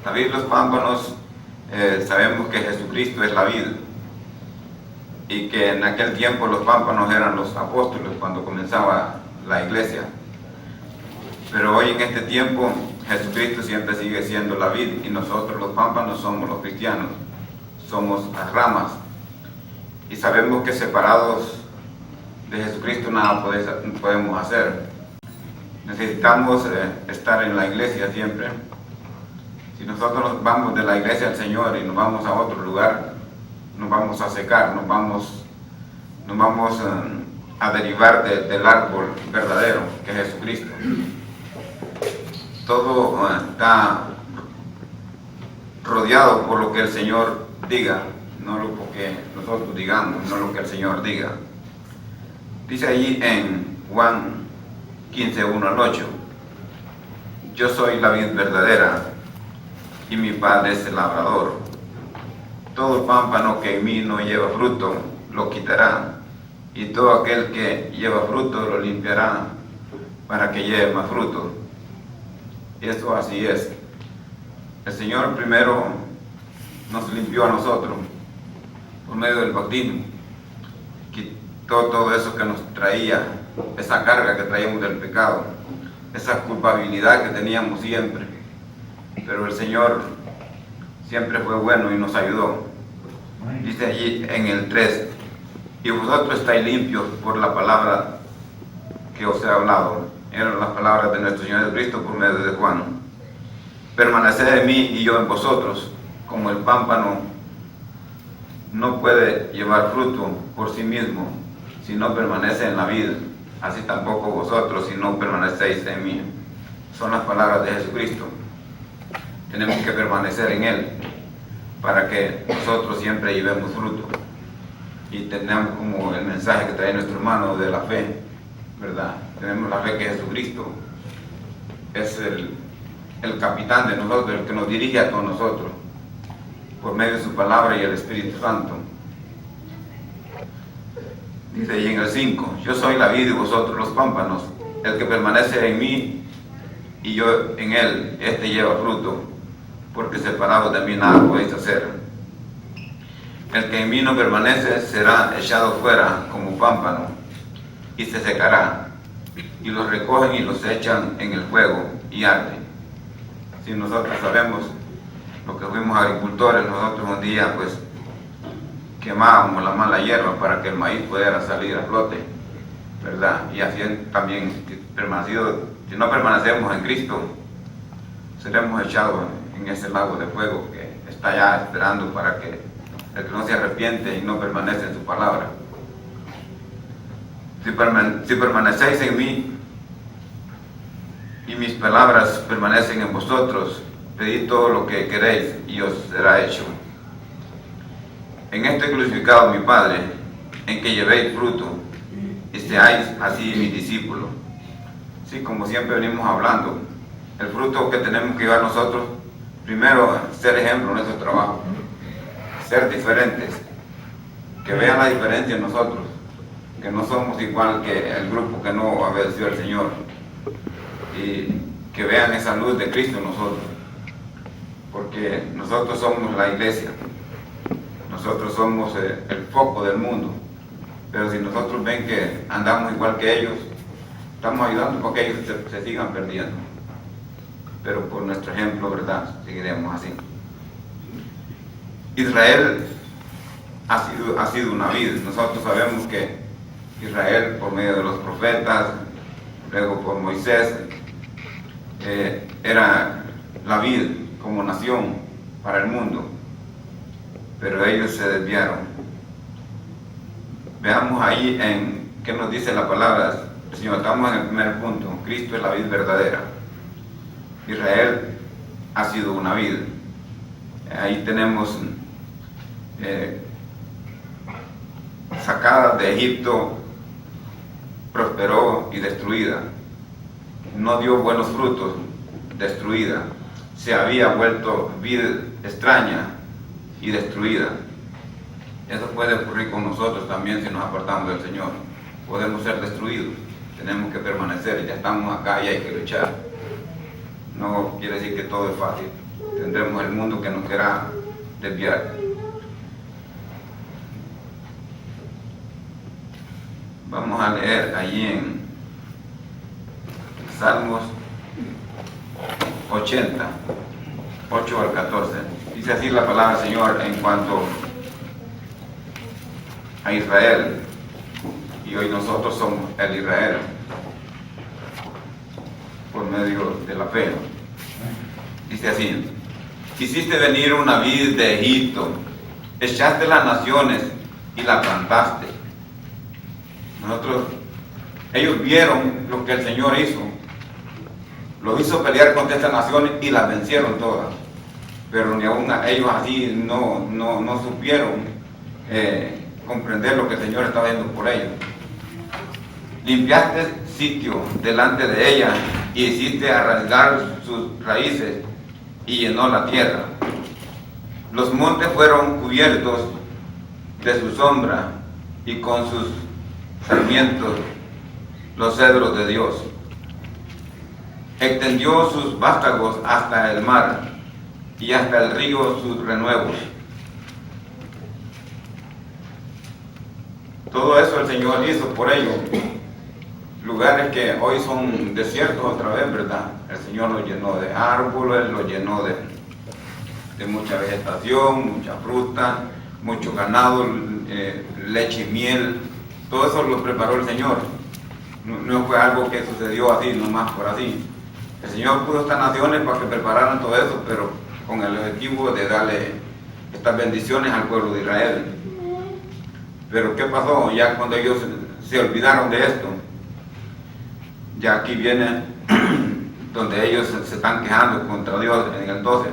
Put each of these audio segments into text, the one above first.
La vid y los pámpanos, sabemos que Jesucristo es la vid, y que en aquel tiempo los pámpanos eran los apóstoles cuando comenzaba la iglesia. Pero hoy en este tiempo Jesucristo siempre sigue siendo la vid y nosotros los pámpanos somos los cristianos, somos las ramas. Y sabemos que separados de Jesucristo nada podemos hacer. Necesitamos estar en la iglesia siempre. Si nosotros nos vamos de la iglesia del Señor y nos vamos a otro lugar, nos vamos a secar, nos vamos a derivar del árbol verdadero que es Jesucristo. Todo está rodeado por lo que el Señor diga, no lo que nosotros digamos, no lo que el Señor diga. Dice allí en Juan 15, 1 al 8, yo soy la vid verdadera y mi Padre es el labrador. Todo pámpano que en mí no lleva fruto, lo quitará, y todo aquel que lleva fruto lo limpiará para que lleve más fruto. Y esto así es. El Señor primero nos limpió a nosotros por medio del bautismo. Quitó todo eso que nos traía, esa carga que traíamos del pecado, esa culpabilidad que teníamos siempre. Pero el Señor siempre fue bueno y nos ayudó. Dice allí en el 3, y vosotros estáis limpios por la palabra que os he hablado. Eran las palabras de nuestro Señor Jesucristo por medio de Juan. Permaneced en mí y yo en vosotros, como el pámpano no puede llevar fruto por sí mismo si no permanece en la vid, así tampoco vosotros si no permanecéis en mí. Son las palabras de Jesucristo. Tenemos que permanecer en Él para que nosotros siempre llevemos fruto y tengamos como el mensaje que trae nuestro hermano de la fe, ¿verdad? Tenemos la fe que Jesucristo es el capitán de nosotros, el que nos dirige a todos nosotros por medio de su palabra y el Espíritu Santo. Dice ahí en el 5, yo soy la vid y vosotros los pámpanos, el que permanece en mí y yo en él, este lleva fruto, porque separado de mí nada podéis hacer. El que en mí no permanece será echado fuera como pámpano y se secará, y los recogen y los echan en el fuego y arde. Si nosotros sabemos lo que fuimos agricultores, nosotros un día pues quemábamos la mala hierba para que el maíz pudiera salir a flote, ¿verdad? Y así también, si no permanecemos en Cristo, seremos echados en ese lago de fuego que está allá esperando para que el que no se arrepiente y no permanece en su palabra. Si permanecéis en mí y mis palabras permanecen en vosotros, pedid todo lo que queréis y os será hecho. En esto he glorificado a mi Padre, en que llevéis fruto y seáis así mis discípulos. Sí, como siempre venimos hablando, el fruto que tenemos que llevar nosotros, primero ser ejemplo en nuestro trabajo, ser diferentes, que vean la diferencia en nosotros, que no somos igual que el grupo que no obedeció al Señor, y que vean esa luz de Cristo en nosotros, porque nosotros somos la iglesia, nosotros somos el foco del mundo, pero si nosotros ven que andamos igual que ellos, estamos ayudando para que ellos se sigan perdiendo, pero por nuestro ejemplo, ¿verdad?, seguiremos así. Israel ha sido una vid. Nosotros sabemos que Israel, por medio de los profetas, luego por Moisés, era la vid como nación para el mundo, pero ellos se desviaron. Veamos ahí en qué nos dice la palabra. Señor, estamos en el primer punto. Cristo es la vid verdadera. Israel ha sido una vid. Ahí tenemos sacada de Egipto, prosperó y destruida. No dio buenos frutos, destruida. Se había vuelto vid extraña y destruida. Eso puede ocurrir con nosotros también si nos apartamos del Señor. Podemos ser destruidos. Tenemos que permanecer. Ya estamos acá y hay que luchar. No quiere decir que todo es fácil. tendremos el mundo que nos quiera desviar. Vamos a leer allí en Salmos 80, 8 al 14. Dice así la palabra del Señor en cuanto a Israel, y hoy nosotros somos el Israel por medio de la fe. Dice así: hiciste venir una vid de Egipto, echaste las naciones y la plantaste. Ellos vieron lo que el Señor hizo, los hizo pelear contra estas naciones y las vencieron todas, pero ni aún ellos así no supieron comprender lo que el Señor estaba haciendo por ellos. Limpiaste sitio delante de ella y hiciste arraigar sus raíces y llenó la tierra. Los montes fueron cubiertos de su sombra y con sus sarmientos los cedros de Dios. Extendió sus vástagos hasta el mar y hasta el río sus renuevos. Todo eso el Señor hizo por ellos. Lugares que hoy son desiertos otra vez, ¿verdad? El Señor los llenó de árboles, los llenó de mucha vegetación, mucha fruta, mucho ganado, leche y miel. Todo eso lo preparó el Señor. No fue algo que sucedió así, nomás por así. El Señor puso estas naciones para que prepararan todo eso, pero con el objetivo de darle estas bendiciones al pueblo de Israel. Pero ¿qué pasó? Ya cuando ellos se olvidaron de esto, ya aquí viene donde ellos se están quejando contra Dios en el 12.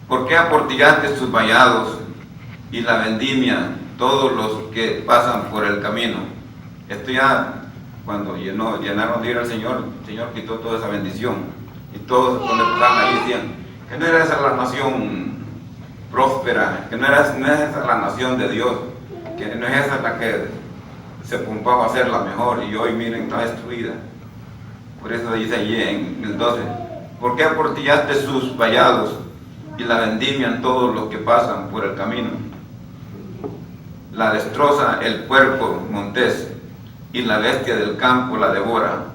¿Por qué aportillaste sus vallados y la vendimia todos los que pasan por el camino? Esto ya, cuando llenaron de ir al Señor, el Señor quitó toda esa bendición. Y todos donde pasaban ahí decían que no era esa la nación próspera, que no es esa la nación de Dios, que no es esa la que se pompaba a ser la mejor, y hoy miren, está destruida. Por eso dice allí en el 12: ¿por qué aportillaste sus vallados y la vendimian todos los que pasan por el camino? La destroza el puerco montés y la bestia del campo la devora.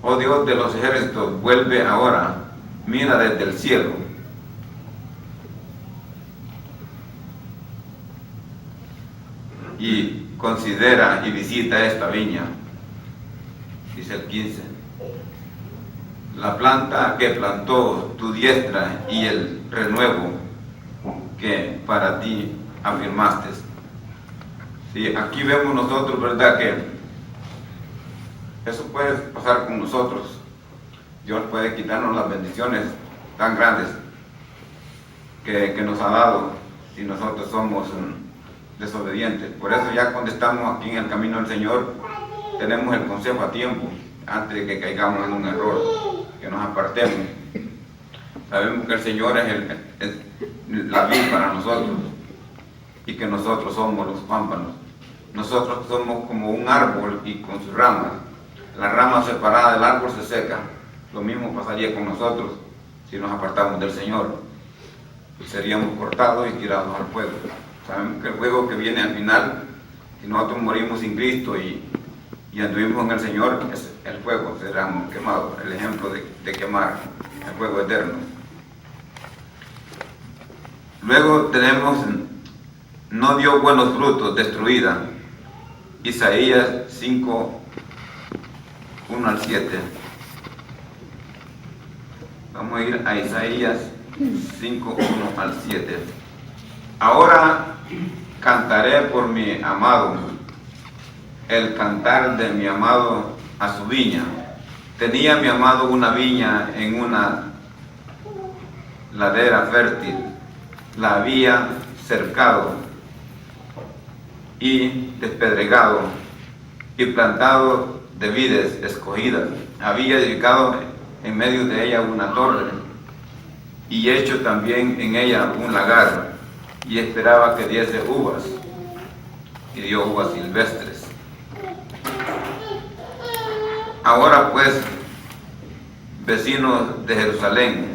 Oh Dios de los ejércitos, vuelve ahora, mira desde el cielo. Y considera y visita esta viña. Dice el 15: la planta que plantó tu diestra y el renuevo que para ti afirmaste. Sí, aquí vemos nosotros, ¿verdad?, que eso puede pasar con nosotros. Dios puede quitarnos las bendiciones tan grandes que nos ha dado si nosotros somos desobedientes. Por eso ya cuando estamos aquí en el camino del Señor, tenemos el consejo a tiempo, antes de que caigamos en un error, que nos apartemos. Sabemos que el Señor es la vid para nosotros, y que nosotros somos los pámpanos. Nosotros somos como un árbol y con sus ramas. La rama separada del árbol se seca. Lo mismo pasaría con nosotros si nos apartamos del Señor. Seríamos cortados y tirados al fuego. Sabemos que el fuego que viene al final, si nosotros morimos sin Cristo y anduvimos en el Señor, es el fuego, serán quemados. El ejemplo de quemar el fuego eterno. Luego tenemos: no dio buenos frutos, destruida. Isaías 5, 1 al 7. Vamos a ir a Isaías 5, 1 al 7. Ahora cantaré por mi amado, el cantar de mi amado a su viña. Tenía mi amado una viña en una ladera fértil, la había cercado y despedregado y plantado de vides escogidas. Había edificado en medio de ella una torre y hecho también en ella un lagar, y esperaba que diese uvas, y dio uvas silvestres. Ahora pues, vecinos de Jerusalén,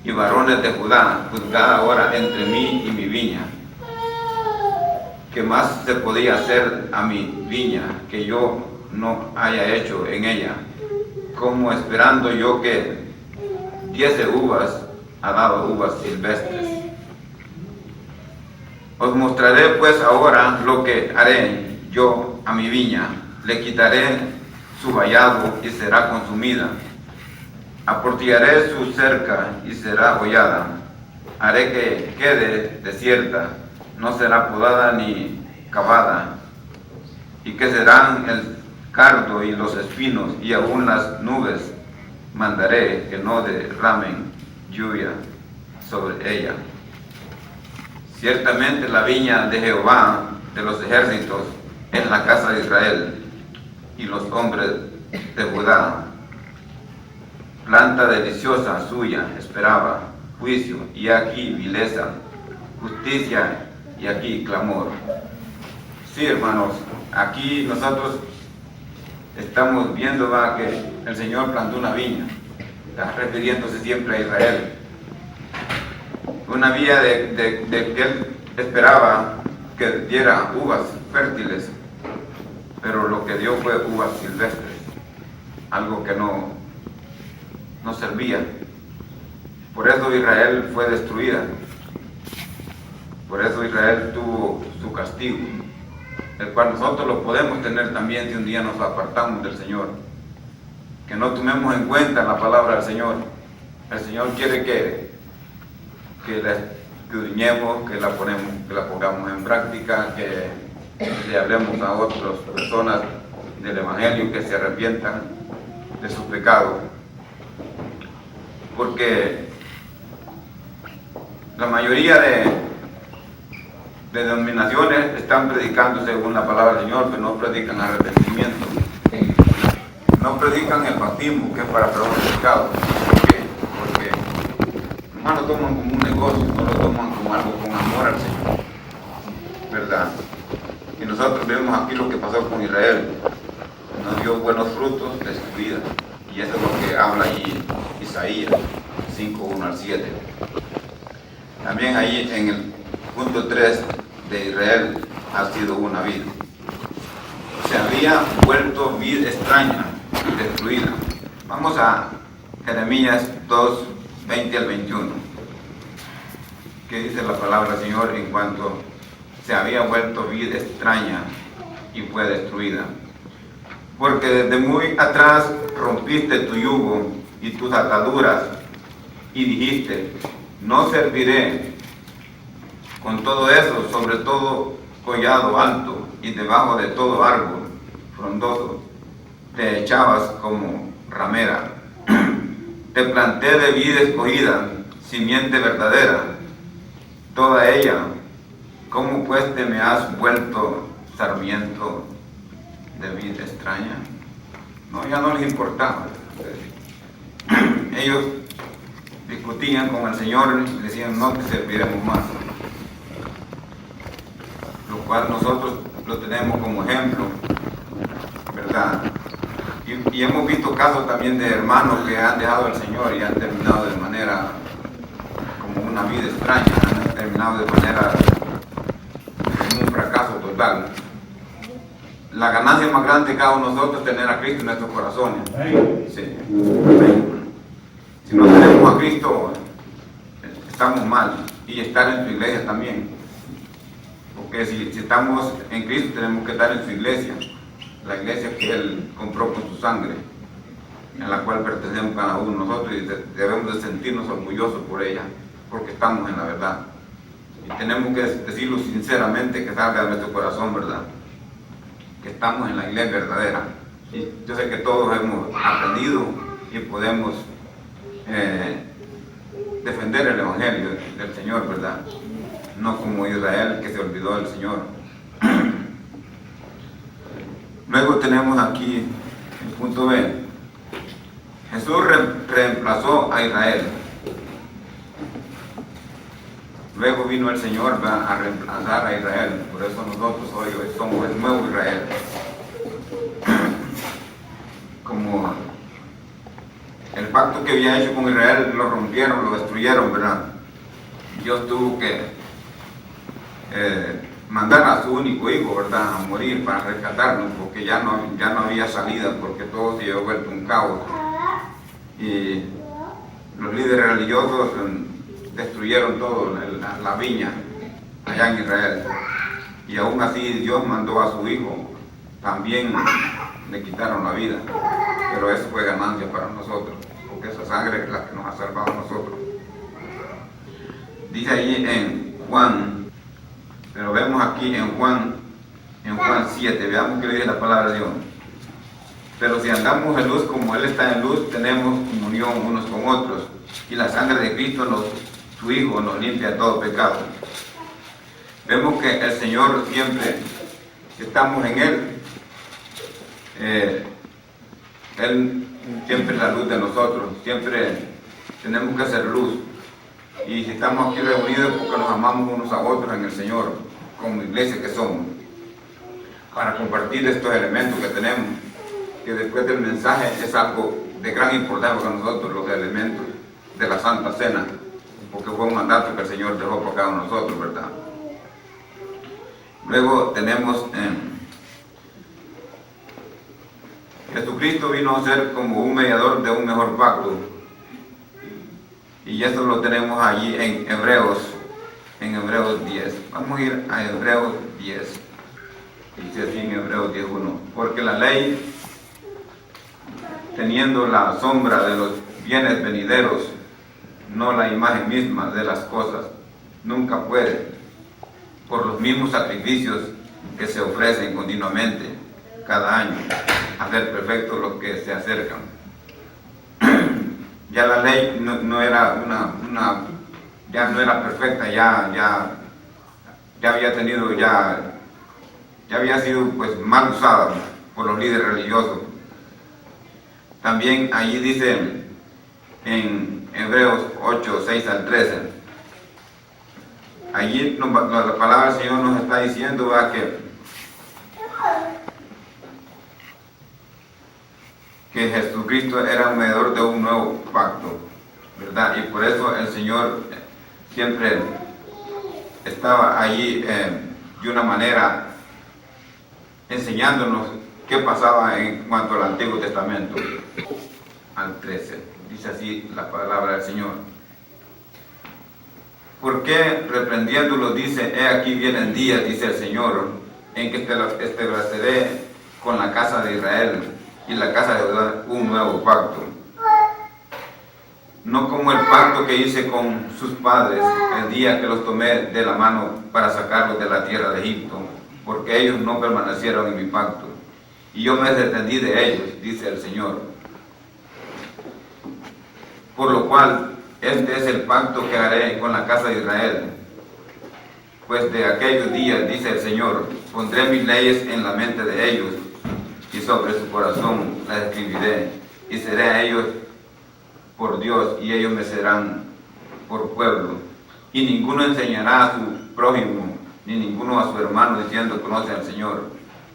y varones de Judá, juzgad ahora entre mí y mi viña. ¿Qué más se podía hacer a mi viña que yo no haya hecho en ella? Como esperando yo que diese uvas, ha dado uvas silvestres. Os mostraré pues ahora lo que haré yo a mi viña. Le quitaré su vallado y será consumida. Aportillaré su cerca y será hollada. Haré que quede desierta, no será podada ni cavada. Y que serán el cardo y los espinos y aún las nubes. Mandaré que no derramen lluvia sobre ella. Ciertamente la viña de Jehová de los ejércitos es la casa de Israel, y los hombres de Judá, planta deliciosa suya, esperaba juicio, y aquí vileza, justicia, y aquí clamor. Sí, hermanos, aquí nosotros estamos viendo que el Señor plantó una viña, está refiriéndose siempre a Israel. Una viña de que él esperaba que diera uvas fértiles, pero lo que dio fue uvas silvestres, algo que no servía. Por eso Israel fue destruida, por eso Israel tuvo su castigo, el cual nosotros lo podemos tener también si un día nos apartamos del Señor, que no tomemos en cuenta la palabra del Señor. El Señor quiere que la escudriñemos, que la pongamos en práctica, que le hablemos a otras personas del Evangelio que se arrepientan de sus pecados, porque la mayoría de denominaciones están predicando según la palabra del Señor, pero no predican arrepentimiento, no predican el bautismo, que es para perdón de pecados. ¿Por qué? Porque no lo toman como un negocio, no lo toman como algo con amor al Señor, ¿verdad? Y nosotros vemos aquí lo que pasó con Israel, no dio buenos frutos de su vida, y eso es lo que habla allí Isaías 5:1-7. También ahí en el punto 3 de Israel ha sido una vid. Se había vuelto vid extraña y destruida. Vamos a Jeremías 2:20-21. ¿Qué dice la palabra del Señor en cuanto se había vuelto vid extraña y fue destruida? Porque desde muy atrás rompiste tu yugo y tus ataduras y dijiste, no serviré. Con todo eso, sobre todo collado alto y debajo de todo árbol frondoso, te echabas como ramera. Te planté de vid escogida, simiente verdadera, toda ella. ¿Cómo pues te me has vuelto sarmiento de vid extraña? No, ya no les importaba. Ellos discutían con el Señor y decían, no te serviremos más. Lo cual nosotros lo tenemos como ejemplo, ¿verdad? Y hemos visto casos también de hermanos que han dejado al Señor y han terminado de manera como una vida extraña, han terminado de manera como un fracaso total. La ganancia más grande de cada uno de nosotros es tener a Cristo en nuestros corazones. Sí. Si no tenemos a Cristo, estamos mal, y estar en su iglesia también. Porque si estamos en Cristo, tenemos que estar en su iglesia, la iglesia que Él compró con su sangre, en la cual pertenecemos cada uno de nosotros, y debemos de sentirnos orgullosos por ella, porque estamos en la verdad. Y tenemos que decirlo sinceramente, que salga de nuestro corazón, ¿verdad? Que estamos en la iglesia verdadera. Y yo sé que todos hemos aprendido y podemos defender el Evangelio del Señor, ¿verdad? No como Israel, que se olvidó del Señor. Luego tenemos aquí el punto B. Jesús reemplazó a Israel. Luego vino el Señor a reemplazar a Israel. Por eso nosotros hoy somos el nuevo Israel. Como el pacto que había hecho con Israel lo rompieron, lo destruyeron, ¿verdad? Dios tuvo que mandar a su único hijo, ¿verdad?, a morir para rescatarnos, porque ya no había salida, porque todo se había vuelto un caos. Y los líderes religiosos destruyeron todo, la viña allá en Israel. Y aún así Dios mandó a su hijo, también le quitaron la vida. Pero eso fue ganancia para nosotros, porque esa sangre es la que nos ha salvado a nosotros. Dice allí en Juan, pero vemos aquí en Juan 7, veamos qué le dice la palabra de Dios. Pero si andamos en luz como Él está en luz, tenemos comunión unos con otros, y la sangre de Cristo, su Hijo, nos limpia de todo pecado. Vemos que el Señor siempre, que estamos en Él, Él siempre es la luz de nosotros, siempre tenemos que hacer luz. Y si estamos aquí reunidos es porque nos amamos unos a otros en el Señor, como iglesia que somos, para compartir estos elementos que tenemos, que después del mensaje es algo de gran importancia para nosotros, los elementos de la Santa Cena, porque fue un mandato que el Señor dejó por cada uno de nosotros, ¿verdad? Luego tenemos Jesucristo vino a ser como un mediador de un mejor pacto. Y esto lo tenemos allí en Hebreos 10. Vamos a ir a Hebreos 10. Dice así en Hebreos 10:1. Porque la ley, teniendo la sombra de los bienes venideros, no la imagen misma de las cosas, nunca puede, por los mismos sacrificios que se ofrecen continuamente cada año, hacer perfectos los que se acercan. Ya la ley no era ya no era perfecta, ya había sido pues mal usada por los líderes religiosos. También allí dice en Hebreos 8:6 al 13, allí la palabra del Señor nos está diciendo que Jesucristo era un mediador de un nuevo pacto, ¿verdad? Y por eso el Señor siempre estaba allí de una manera enseñándonos qué pasaba en cuanto al Antiguo Testamento. Al 13, dice así la palabra del Señor. ¿Por qué reprendiéndolos dice, he aquí vienen días, dice el Señor, en que estableceré con la casa de Israel y la casa de Judá un nuevo pacto? No como el pacto que hice con sus padres el día que los tomé de la mano para sacarlos de la tierra de Egipto, porque ellos no permanecieron en mi pacto, y yo me desentendí de ellos, dice el Señor. Por lo cual, este es el pacto que haré con la casa de Israel. Pues de aquellos días, dice el Señor, pondré mis leyes en la mente de ellos, y sobre su corazón las escribiré, y seré a ellos por Dios, y ellos me serán por pueblo. Y ninguno enseñará a su prójimo, ni ninguno a su hermano, diciendo, conoce al Señor,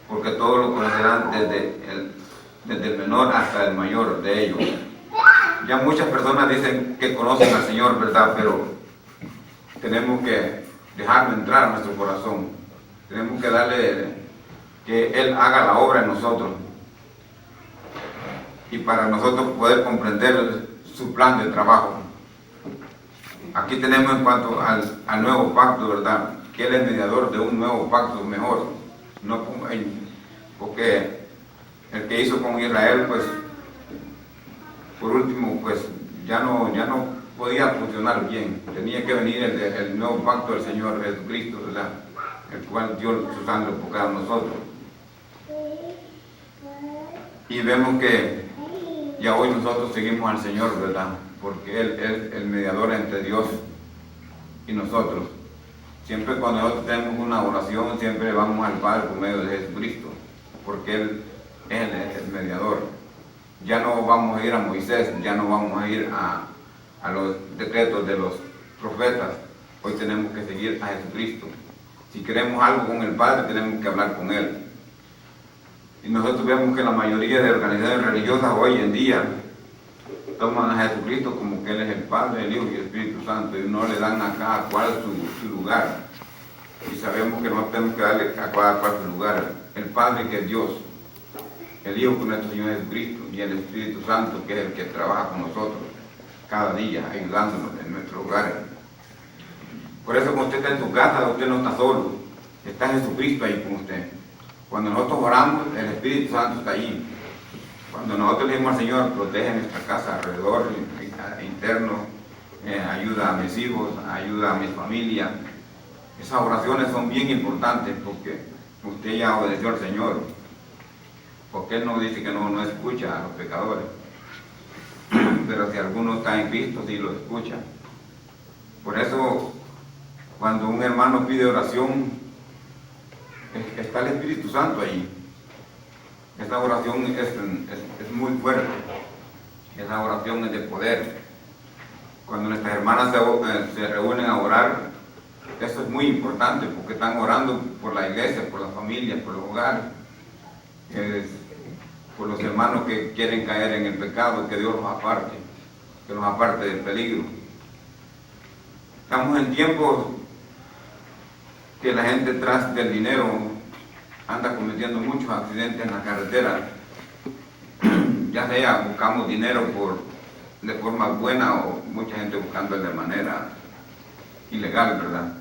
porque todos lo conocerán desde el menor hasta el mayor de ellos. Ya muchas personas dicen que conocen al Señor, ¿verdad? Pero tenemos que dejarlo entrar a nuestro corazón. Tenemos que darle, que Él haga la obra en nosotros. Y para nosotros poder comprender su plan de trabajo. Aquí tenemos en cuanto al nuevo pacto, ¿verdad? Que Él es mediador de un nuevo pacto mejor. No porque el que hizo con Israel, pues, por último, pues, ya no podía funcionar bien. Tenía que venir el nuevo pacto del Señor Jesucristo, ¿verdad? El cual dio su sangre por cada uno de nosotros. Y vemos que ya hoy nosotros seguimos al Señor, ¿verdad? Porque Él es el mediador entre Dios y nosotros. Siempre cuando nosotros tenemos una oración, siempre vamos al Padre por medio de Jesucristo, porque Él es el mediador. Ya no vamos a ir a Moisés, ya no vamos a ir a los decretos de los profetas. Hoy tenemos que seguir a Jesucristo. Si queremos algo con el Padre, tenemos que hablar con Él. Y nosotros vemos que la mayoría de organizaciones religiosas hoy en día toman a Jesucristo como que Él es el Padre, el Hijo y el Espíritu Santo, y no le dan a cada cual su lugar. Y sabemos que no tenemos que darle a cada cual su lugar. El Padre, que es Dios, el Hijo, que es nuestro Señor Jesucristo, y el Espíritu Santo, que es el que trabaja con nosotros cada día, ayudándonos en nuestros hogares. Por eso cuando usted está en su casa, usted no está solo, está Jesucristo ahí con usted. Cuando nosotros oramos, el Espíritu Santo está allí. Cuando nosotros le decimos al Señor, protege nuestra casa alrededor, interno, ayuda a mis hijos, ayuda a mi familia. Esas oraciones son bien importantes porque usted ya obedeció al Señor. Porque Él no dice que no escucha a los pecadores. Pero si alguno está en Cristo, sí lo escucha. Por eso, cuando un hermano pide oración, está el Espíritu Santo allí. Esa oración es muy fuerte. Esa oración es de poder. Cuando nuestras hermanas se reúnen a orar, eso es muy importante porque están orando por la iglesia, por las familias, por los hogares, por los hermanos que quieren caer en el pecado, que Dios los aparte, que los aparte del peligro. Estamos en tiempos que la gente tras del dinero anda cometiendo muchos accidentes en la carretera. Ya sea buscamos dinero de forma buena o mucha gente buscando de manera ilegal, ¿verdad?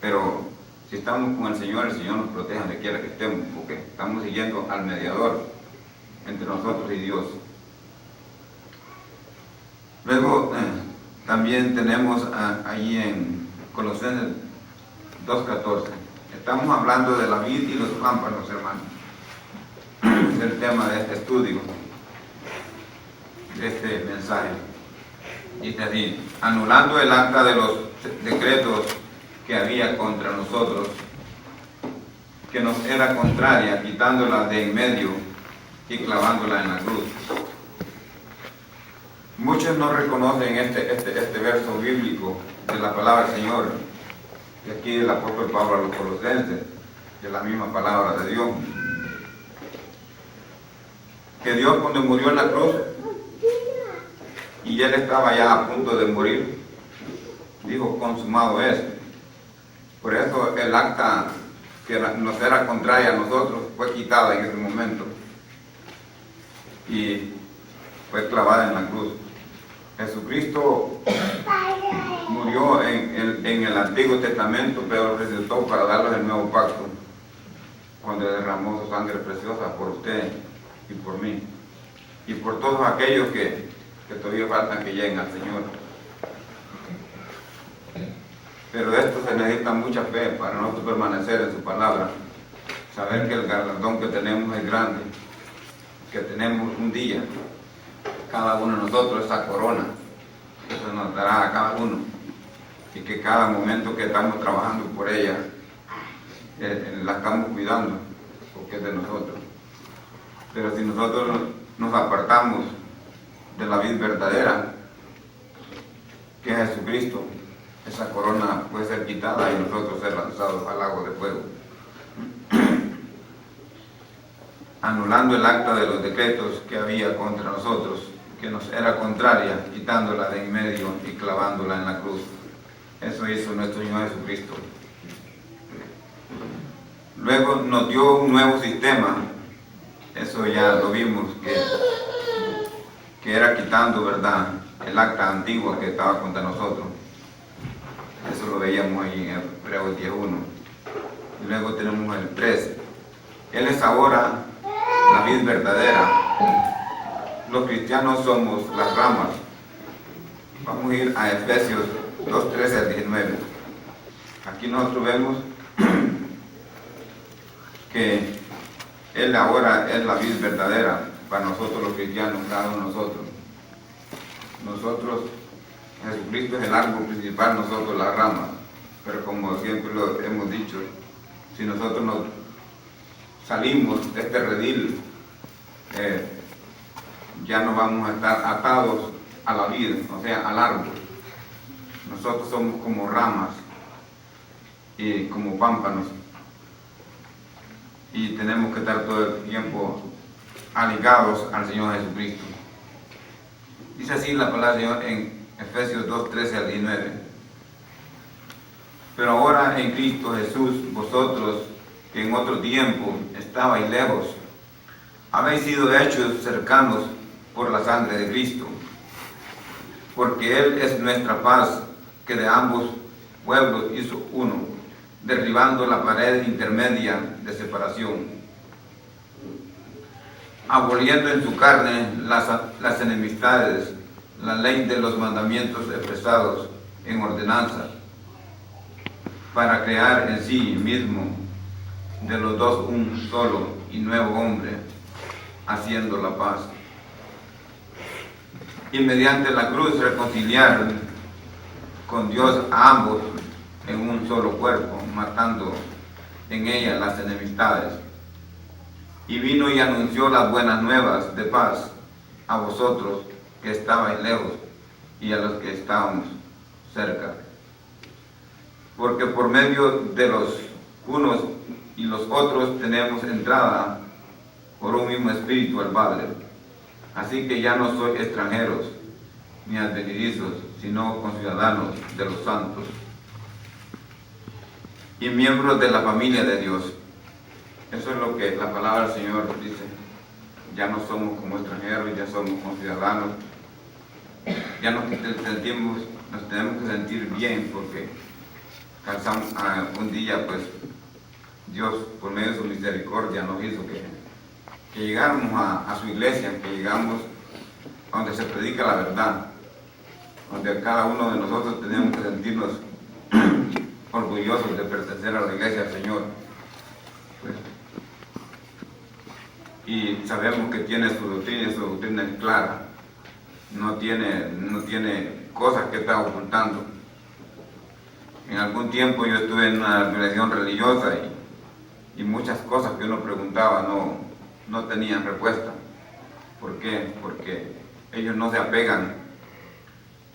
Pero si estamos con el Señor nos protege donde quiera que estemos, porque estamos siguiendo al mediador entre nosotros y Dios. Luego también tenemos allí en Colosenses 2:14. Estamos hablando de la vid y los pámpanos, hermanos. Es el tema de este estudio, de este mensaje. Dice así: anulando el acta de los decretos que había contra nosotros, que nos era contraria, quitándola de en medio y clavándola en la cruz. Muchos no reconocen este verso bíblico de la palabra del Señor, que aquí el apóstol Pablo a los Colosenses, de la misma palabra de Dios. Que Dios, cuando murió en la cruz y Él estaba ya a punto de morir, dijo: consumado es. Por eso el acta que nos era contraria a nosotros fue quitada en ese momento y fue clavada en la cruz. Jesucristo murió en el Antiguo Testamento, pero resucitó para darles el nuevo pacto, cuando derramó su sangre preciosa por usted y por mí, y por todos aquellos que todavía faltan que lleguen al Señor. Pero de esto se necesita mucha fe para nosotros permanecer en su palabra, saber que el galardón que tenemos es grande, que tenemos un día, cada uno de nosotros, esa corona que se nos dará a cada uno, y que cada momento que estamos trabajando por ella, la estamos cuidando, porque es de nosotros. Pero si nosotros nos apartamos de la vida verdadera, que es Jesucristo, esa corona puede ser quitada y nosotros ser lanzados al lago de fuego. Anulando el acta de los decretos que había contra nosotros, que nos era contraria, quitándola de en medio y clavándola en la cruz. Eso hizo nuestro Señor Jesucristo. Luego nos dio un nuevo sistema, eso ya lo vimos, que era quitando, ¿verdad?, el acta antigua que estaba contra nosotros. Eso lo veíamos ahí en Hebreos 10:1. Y luego tenemos el 3. Él es ahora la vid verdadera. Los cristianos somos las ramas. Vamos a ir a Efesios 2:13-19. Aquí nosotros vemos que Él ahora es la vid verdadera para nosotros los cristianos, cada uno de nosotros. Nosotros, Jesucristo es el árbol principal, nosotros las ramas. Pero como siempre lo hemos dicho, si nosotros nos salimos de este redil, ya no vamos a estar atados a la vida, o sea, al árbol. Nosotros somos como ramas y como pámpanos, y tenemos que estar todo el tiempo aligados al Señor Jesucristo. Dice así la palabra del Señor en Efesios 2, 13 al 19. Pero ahora en Cristo Jesús, vosotros que en otro tiempo estabais lejos, habéis sido hechos cercanos por la sangre de Cristo, porque Él es nuestra paz, que de ambos pueblos hizo uno, derribando la pared intermedia de separación, aboliendo en su carne las enemistades, la ley de los mandamientos expresados en ordenanzas, para crear en sí mismo de los dos un solo y nuevo hombre, haciendo la paz. Y mediante la cruz reconciliar con Dios a ambos en un solo cuerpo, matando en ella las enemistades. Y vino y anunció las buenas nuevas de paz a vosotros que estabais lejos y a los que estábamos cerca. Porque por medio de los unos y los otros tenemos entrada por un mismo espíritu al Padre. Así que ya no sois extranjeros ni advenedizos, sino conciudadanos de los santos y miembros de la familia de Dios. Eso es lo que la palabra del Señor dice. Ya no somos como extranjeros, ya somos conciudadanos. Ya nos tenemos que sentir bien porque un día pues Dios por medio de su misericordia nos hizo que llegáramos a su iglesia, que llegamos donde se predica la verdad, donde cada uno de nosotros tenemos que sentirnos orgullosos de pertenecer a la iglesia del Señor. Pues, y sabemos que tiene su doctrina es clara, no tiene cosas que está ocultando. En algún tiempo yo estuve en una organización religiosa y muchas cosas que uno preguntaba no tenían respuesta. ¿Por qué? Porque ellos no se apegan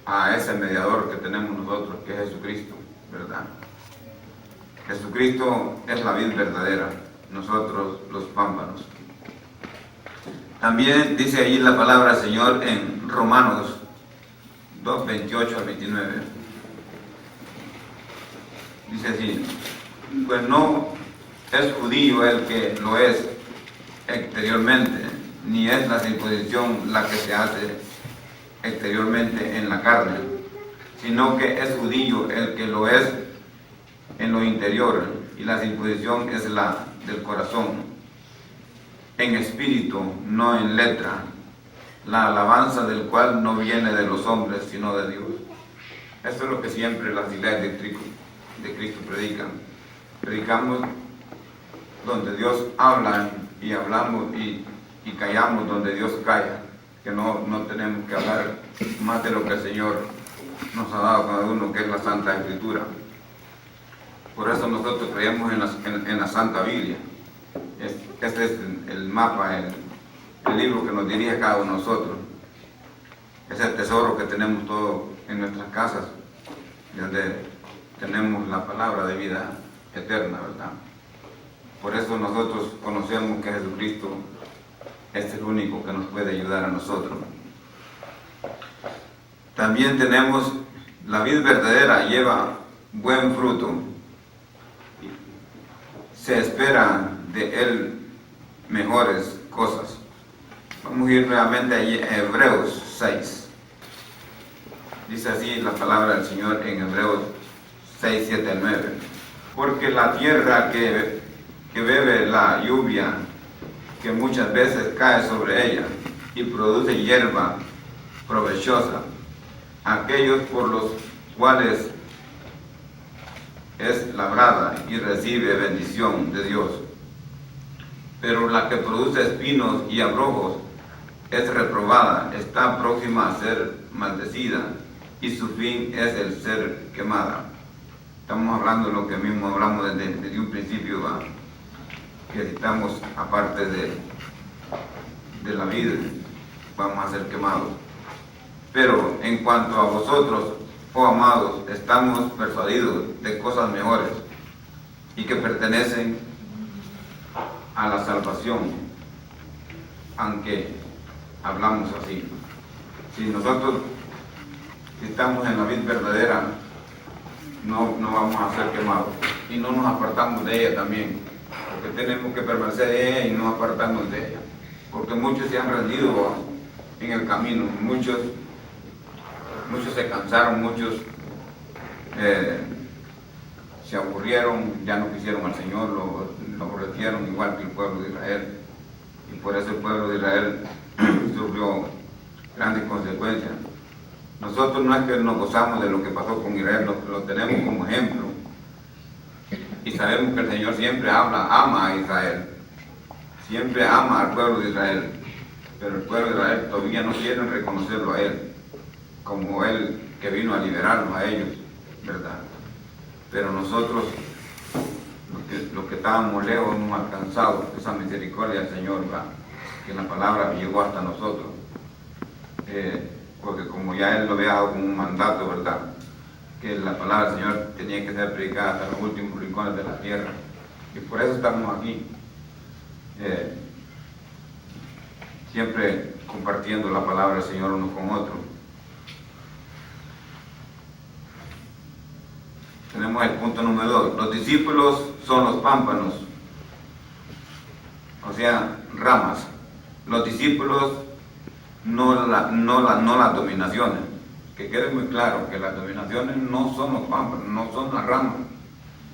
a ese mediador que tenemos nosotros, que es Jesucristo, ¿verdad? Jesucristo es la vid verdadera, nosotros los pámpanos. También dice ahí la palabra del Señor en Romanos 2, 28 al 29. Dice así: pues no es judío el que lo es exteriormente, ni es la circuncisión la que se hace exteriormente en la carne, sino que es judío el que lo es en lo interior, y la circuncisión es la del corazón, en espíritu, no en letra, la alabanza del cual no viene de los hombres, sino de Dios. Eso es lo que siempre las iglesias de Cristo predican. Predicamos donde Dios habla y hablamos y callamos donde Dios calla, que no tenemos que hablar más de lo que el Señor nos ha dado cada uno, que es la Santa Escritura. Por eso nosotros creemos en la Santa Biblia. Este es el mapa, el libro que nos dirige a cada uno de nosotros. Es el tesoro que tenemos todo en nuestras casas, donde tenemos la palabra de vida eterna, ¿verdad? Por eso nosotros conocemos que Jesucristo es el único que nos puede ayudar a nosotros. También tenemos la vid verdadera, lleva buen fruto. Se espera de él mejores cosas. Vamos a ir nuevamente allí a Hebreos 6. Dice así la palabra del Señor en Hebreos 6, 7 al 9. Porque la tierra que bebe la lluvia, que muchas veces cae sobre ella y produce hierba provechosa, aquellos por los cuales es labrada y recibe bendición de Dios. Pero la que produce espinos y abrojos es reprobada, está próxima a ser maldecida, y su fin es el ser quemada. Estamos hablando de lo que mismo hablamos desde un principio, ¿va? Que si estamos aparte de la vida, vamos a ser quemados. Pero en cuanto a vosotros, oh amados, estamos persuadidos de cosas mejores y que pertenecen a la salvación, aunque hablamos así. Si nosotros estamos en la vid verdadera, no vamos a ser quemados y no nos apartamos de ella también, porque tenemos que permanecer de ella y no apartarnos de ella, porque muchos se han rendido en el camino, muchos se cansaron, muchos se aburrieron, ya no quisieron al Señor, lo aborrecieron igual que el pueblo de Israel, y por eso el pueblo de Israel sufrió grandes consecuencias. Nosotros no es que nos gozamos de lo que pasó con Israel, lo tenemos como ejemplo, y sabemos que el Señor siempre ama a Israel, siempre ama al pueblo de Israel, pero el pueblo de Israel todavía no quiere reconocerlo a Él, como Él que vino a liberarlos a ellos, ¿verdad? Pero nosotros, los que estábamos lejos, no hemos alcanzado esa misericordia del Señor, ¿verdad? Que la palabra llegó hasta nosotros, porque como ya Él lo había dado como un mandato, ¿verdad? Que la palabra del Señor tenía que ser predicada hasta los últimos rincones de la tierra, y por eso estamos aquí, siempre compartiendo la palabra del Señor unos con otros. Tenemos el punto número 2. Los discípulos son los pámpanos, o sea, ramas. Los discípulos, no las dominaciones. Que quede muy claro que las dominaciones no son los pámpanos, no son las ramas,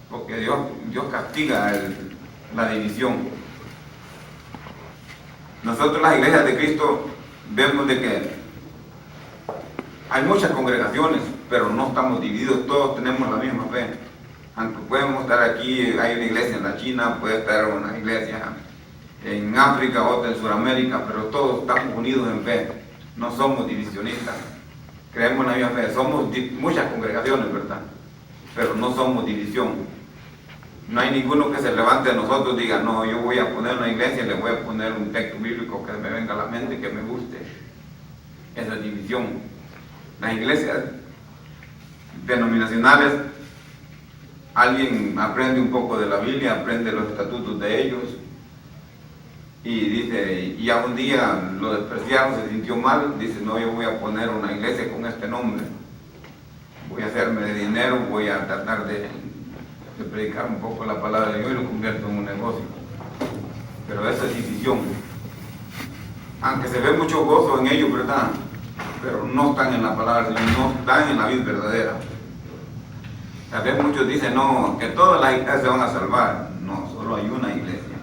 porque Dios castiga la división. Nosotros, las iglesias de Cristo, vemos de que hay muchas congregaciones, pero no estamos divididos, todos tenemos la misma fe. Aunque podemos estar aquí, hay una iglesia en la China, puede estar una iglesia en África, otra en Sudamérica, pero todos estamos unidos en fe, no somos divisionistas, creemos en la misma fe. Somos muchas congregaciones, ¿verdad? Pero no somos división. No hay ninguno que se levante a nosotros y diga, no, yo voy a poner una iglesia y le voy a poner un texto bíblico que me venga a la mente, que me guste. Esa es división. Las iglesias denominacionales, alguien aprende un poco de la Biblia, aprende los estatutos de ellos y dice, y ya un día lo despreciaron, se sintió mal, dice, no, yo voy a poner una iglesia con este nombre, voy a hacerme de dinero, voy a tratar de predicar un poco la palabra de Dios y lo convierto en un negocio. Pero esa es división, aunque se ve mucho gozo en ellos, ¿verdad? Pero no están en la palabra del Señor, no están en la vida verdadera. A veces muchos dicen, no, que todas las iglesias se van a salvar. No, solo hay una iglesia.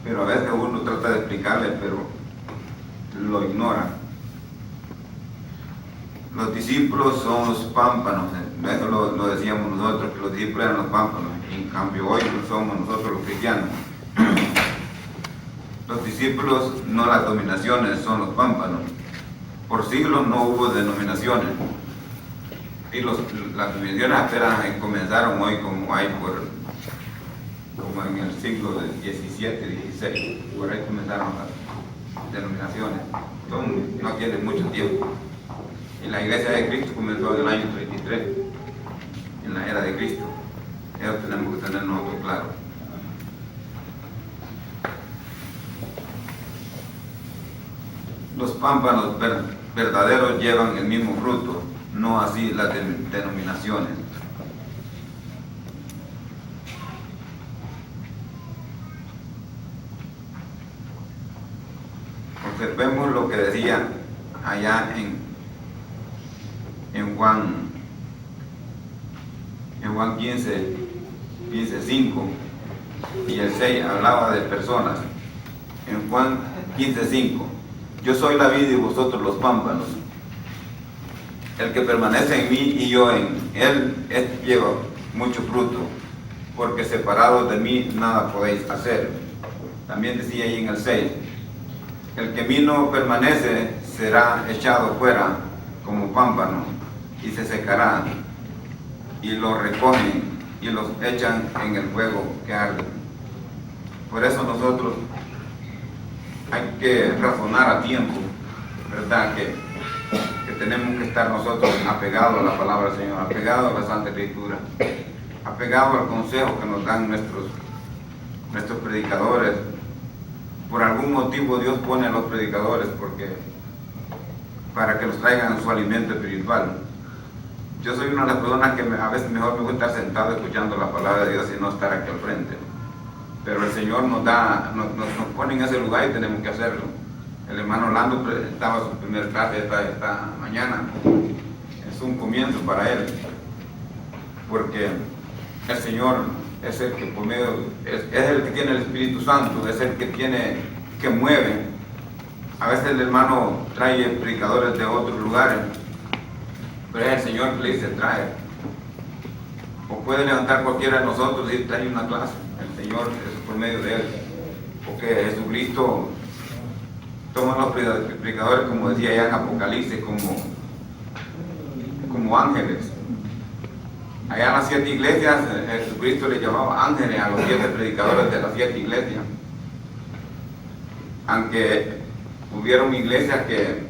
Pero a veces uno trata de explicarle, pero lo ignora. Los discípulos son los pámpanos, eso lo decíamos nosotros, que los discípulos eran los pámpanos, y en cambio hoy somos nosotros los cristianos. Los discípulos, no las dominaciones, son los pámpanos. Por siglos no hubo denominaciones. Y las dominaciones apenas comenzaron hoy, como hay como en el siglo XVII, XVI. Por ahí comenzaron las denominaciones. No tiene mucho tiempo. Y la iglesia de Cristo comenzó en el año 33, en la era de Cristo. Eso tenemos que tener nosotros claro. Los pámpanos verdaderos llevan el mismo fruto, no así las denominaciones. Observemos lo que decía allá en Juan 15:5 y el 6 hablaba de personas. En Juan 15:5, yo soy la vid y vosotros los pámpanos. El que permanece en mí y yo en él, lleva mucho fruto, porque separados de mí nada podéis hacer. También decía ahí en el 6, el que en mí no permanece será echado fuera como pámpano y se secará, y los recogen y los echan en el fuego que arde. Por eso nosotros hay que razonar a tiempo, ¿verdad? Que tenemos que estar nosotros apegados a la palabra del Señor, apegados a la Santa Escritura, apegados al consejo que nos dan nuestros predicadores, por algún motivo Dios pone a los predicadores para que nos traigan su alimento espiritual. Yo soy una de las personas que a veces mejor me gusta estar sentado escuchando la palabra de Dios y no estar aquí al frente. Pero el Señor nos pone en ese lugar y tenemos que hacerlo. El hermano Orlando presentaba su primer clase esta mañana. Es un comienzo para él, porque el Señor es el que por medio, es el que tiene el Espíritu Santo, es el que mueve. A veces el hermano trae predicadores de otros lugares, pero es el Señor que le dice trae. O puede levantar cualquiera de nosotros y trae una clase. El Señor es por medio de él, porque Jesucristo toma a los predicadores, como decía ya en Apocalipsis, como ángeles. Allá en las 7 iglesias, Jesucristo le llamaba ángeles a los 7 predicadores de las 7 iglesias. Aunque hubieron iglesias que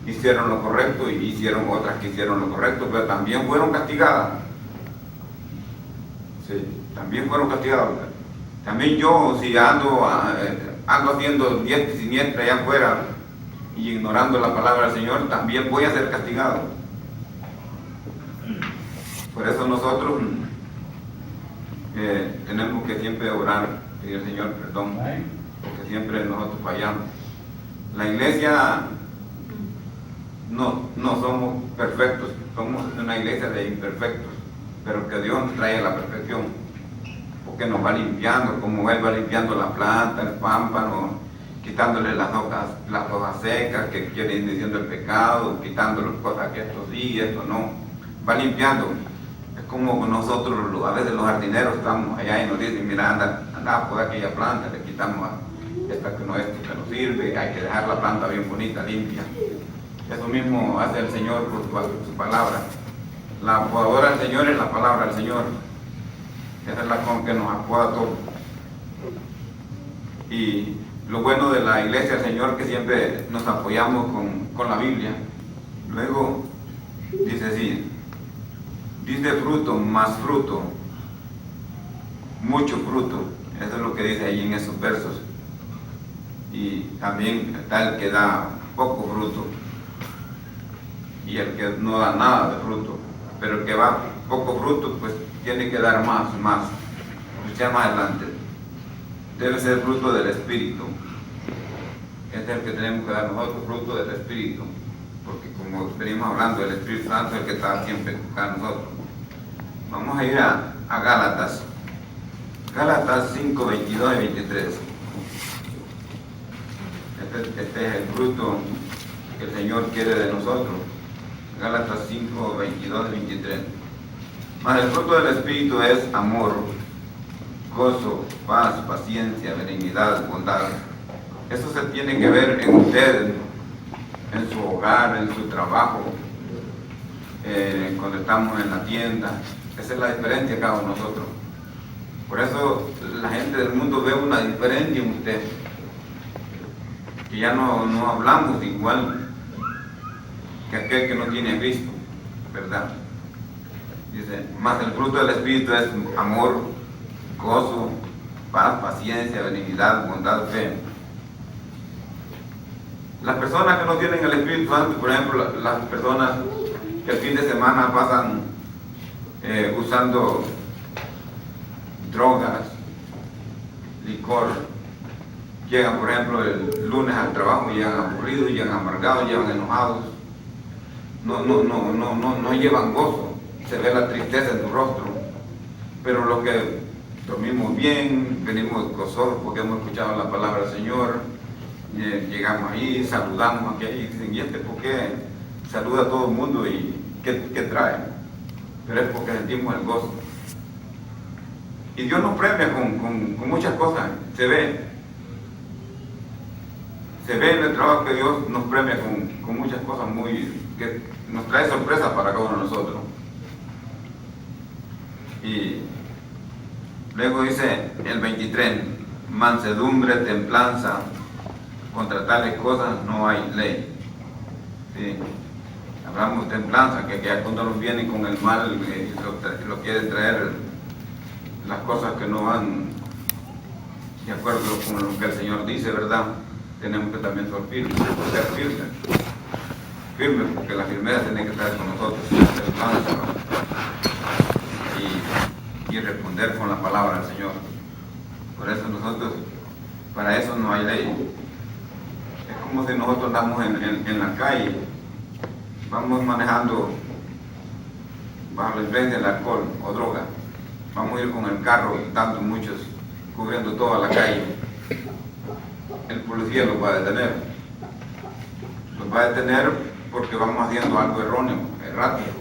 hicieron lo correcto y hicieron otras que hicieron lo correcto, pero también fueron castigadas. Sí, también fueron castigadas. También yo, si ando haciendo diestra y siniestra allá afuera y ignorando la palabra del Señor, también voy a ser castigado. Por eso nosotros tenemos que siempre orar, pedir al Señor perdón, porque siempre nosotros fallamos. La iglesia no somos perfectos, somos una iglesia de imperfectos, pero que Dios nos trae a la perfección, porque nos va limpiando, como Él va limpiando la planta, el pámpano, quitándole las hojas secas que quieren diciendo el pecado, quitándole cosas que esto sí y esto no, va limpiando. Es como nosotros, a veces los jardineros estamos allá y nos dicen, mira, anda por aquella planta, le quitamos esto que no sirve, hay que dejar la planta bien bonita, limpia. Eso mismo hace el Señor por su palabra. La podadora del Señor es la palabra del Señor. Esa es la con que nos apoda todo. Y lo bueno de la iglesia del Señor que siempre nos apoyamos con la Biblia. Luego dice así, dice fruto, más fruto, mucho fruto. Eso es lo que dice ahí en esos versos. Y también está el que da poco fruto y el que no da nada de fruto. Pero el que va poco fruto, pues tiene que dar más. Escuchar más adelante. Debe ser fruto del Espíritu. Este es el que tenemos que dar nosotros, fruto del Espíritu. Porque como venimos hablando, el Espíritu Santo es el que está siempre con nosotros. Vamos a ir a Gálatas. Gálatas 5, 22 y 23. Este es el fruto que el Señor quiere de nosotros. Gálatas 5, 22 y 23. Mas el fruto del Espíritu es amor, gozo, paz, paciencia, benignidad, bondad. Eso se tiene que ver en usted, en su hogar, en su trabajo, cuando estamos en la tienda. Esa es la diferencia cada uno de nosotros. Por eso la gente del mundo ve una diferencia en usted, que ya no hablamos igual que aquel que no tiene a Cristo, ¿verdad? Dice, más el fruto del Espíritu es amor, gozo, paz, paciencia, benignidad, bondad, fe. Las personas que no tienen el Espíritu Santo, por ejemplo, las personas que el fin de semana pasan usando drogas, licor, llegan, por ejemplo, el lunes al trabajo, llegan aburridos, llegan amargados, llegan enojados, no llevan gozo, se ve la tristeza en tu rostro. Pero los que dormimos bien, venimos gozosos porque hemos escuchado la palabra del Señor, llegamos ahí, saludamos aquí, y dicen, ¿y este por qué saluda a todo el mundo y qué trae? Pero es porque sentimos el gozo. Y Dios nos premia con muchas cosas, se ve en el trabajo que Dios nos premia con muchas cosas que nos trae sorpresas para cada uno de nosotros. Y luego dice el 23, mansedumbre, templanza, contra tales cosas no hay ley. ¿Sí? Hablamos de templanza, que cuando nos vienen con el mal lo quieren traer las cosas que no van de acuerdo con lo que el Señor dice, ¿verdad? Tenemos que también ser firmes, firmes, porque la firmeza tiene que estar con nosotros, y responder con la palabra del Señor. Por eso nosotros, para eso no hay ley. Es como si nosotros andamos en la calle, vamos manejando bajo la influencia del alcohol o droga, vamos a ir con el carro, tanto muchos, cubriendo toda la calle. El policía los va a detener. Los va a detener porque vamos haciendo algo erróneo, errático,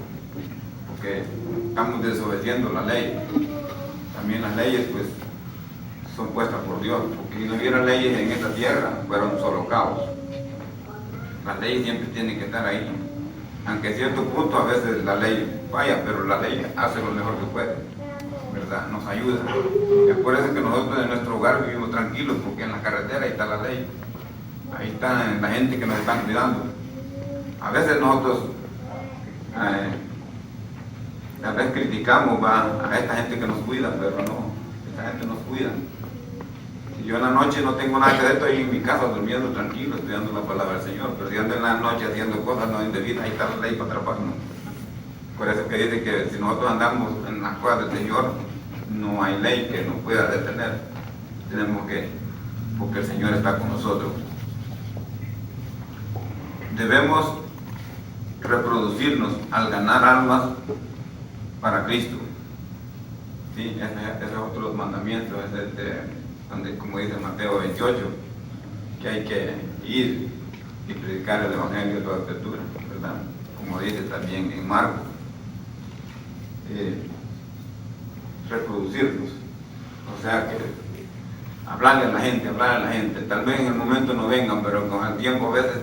porque estamos desobedeciendo la ley. También las leyes, pues, son puestas por Dios, porque si no hubiera leyes en esta tierra, fuera un solo caos. Las leyes siempre tienen que estar ahí, aunque a cierto punto a veces la ley falla, pero la ley hace lo mejor que puede, ¿verdad? Nos ayuda. Es por eso que nosotros en nuestro hogar vivimos tranquilos, porque en la carretera ahí está la ley, ahí está la gente que nos está cuidando. A veces nosotros tal vez criticamos a esta gente que nos cuida, pero no, esta gente nos cuida. Si yo en la noche no tengo nada que hacer, estoy en mi casa durmiendo tranquilo, estudiando la palabra del Señor, pero si ando en la noche haciendo cosas no indebidas, ahí está la ley para atraparnos. Por eso que dice que si nosotros andamos en las cosas del Señor, no hay ley que nos pueda detener. Tenemos que, porque el Señor está con nosotros. Debemos reproducirnos al ganar almas para Cristo. Sí, ese es otro de los mandamientos, donde, como dice Mateo 28, que hay que ir y predicar el Evangelio de toda criatura, ¿verdad? Como dice también en Marcos. Reproducirnos, o sea que hablarle a la gente, tal vez en el momento no vengan, pero con el tiempo a veces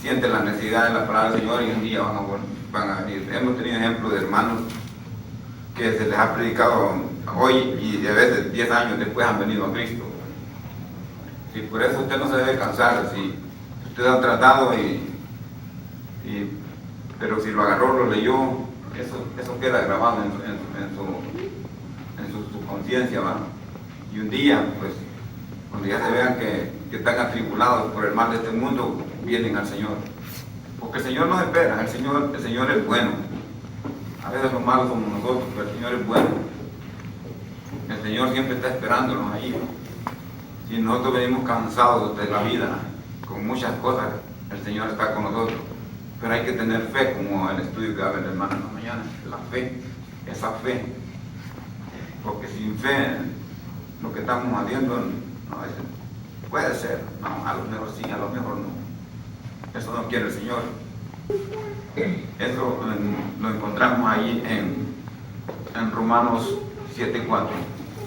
sienten la necesidad de la palabra del Señor y un día van a venir. Hemos tenido ejemplos de hermanos que se les ha predicado hoy y a veces 10 años después han venido a Cristo. Y por eso usted no se debe cansar. Si usted ha tratado pero si lo agarró, lo leyó, eso queda grabado en su conciencia, ¿va? Y un día, pues, cuando ya se vean que están atribulados por el mal de este mundo, vienen al Señor. Porque el Señor nos espera, el Señor es bueno. A veces los malos somos nosotros, pero el Señor es bueno. El Señor siempre está esperándonos ahí. Y nosotros venimos cansados de la vida, con muchas cosas, el Señor está con nosotros. Pero hay que tener fe, como el estudio que va a ver el hermano en la mañana, la fe, esa fe. Porque sin fe, lo que estamos haciendo, no, puede ser, no, a lo mejor sí, a lo mejor no. Eso no quiere el Señor. Eso lo encontramos ahí en Romanos 7:4.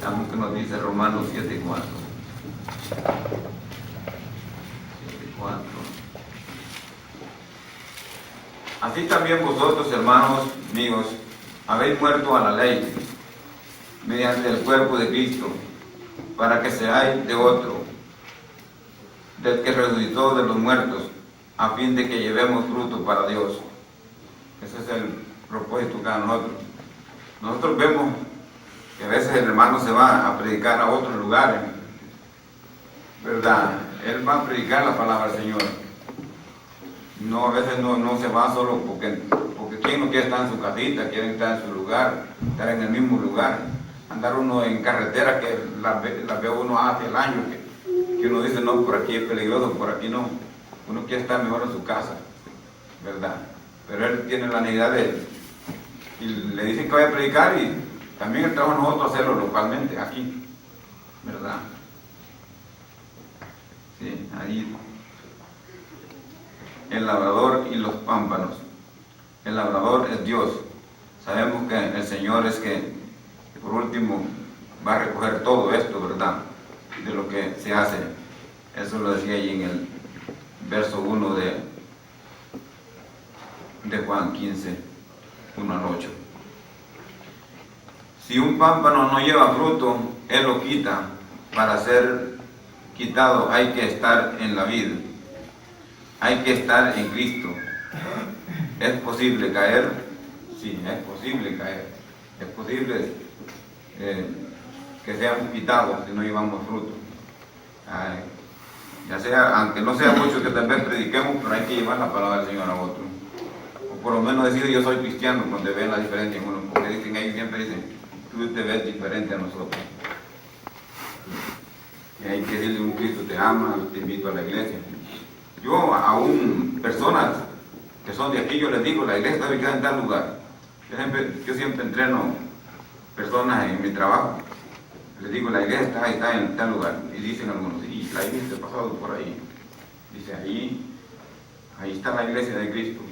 Veamos que nos dice Romanos 7:4. 7:4. Así también vosotros, hermanos míos, habéis muerto a la ley mediante el cuerpo de Cristo, para que seáis de otro, del que resucitó de los muertos, a fin de que llevemos fruto para Dios. Ese es el propósito cada nosotros. Nosotros vemos que a veces el hermano se va a predicar a otros lugares, ¿verdad? Él va a predicar la palabra del Señor. No, a veces no se va solo porque quien no quiere estar en su casita, quiere estar en su lugar, estar en el mismo lugar. Andar uno en carretera que la ve uno hace el año, que uno dice, no, por aquí es peligroso, por aquí no. Uno quiere estar mejor en su casa, ¿verdad? Pero él tiene la necesidad y le dicen que vaya a predicar y también el trabajo de nosotros hacerlo localmente, aquí, ¿verdad? Sí, ahí. El labrador y los pámpanos. El labrador es Dios. Sabemos que el Señor es que por último va a recoger todo esto, ¿verdad? De lo que se hace. Eso lo decía ahí en el verso 1 de Juan 15, 1 al 8. Si un pámpano no lleva fruto, él lo quita. Para ser quitado hay que estar en la vid. Hay que estar en Cristo. ¿Es posible caer? Sí, es posible caer. Es posible que que seamos quitados si no llevamos fruto. Ya sea, aunque no sea mucho que tal vez prediquemos, pero hay que llevar la palabra del Señor a otro. O por lo menos decir yo soy cristiano cuando ven la diferencia en uno, porque dicen, ellos siempre dicen, tú te ves diferente a nosotros. Y hay que decirle, un Cristo te ama, te invito a la iglesia. Yo aún personas que son de aquí, yo les digo, la iglesia debe quedar en tal lugar. Yo siempre entreno personas en mi trabajo. Les digo, la iglesia está en tal lugar. Y dicen algunos, y la iglesia ha pasado por ahí. Dice, ahí está la iglesia de Cristo.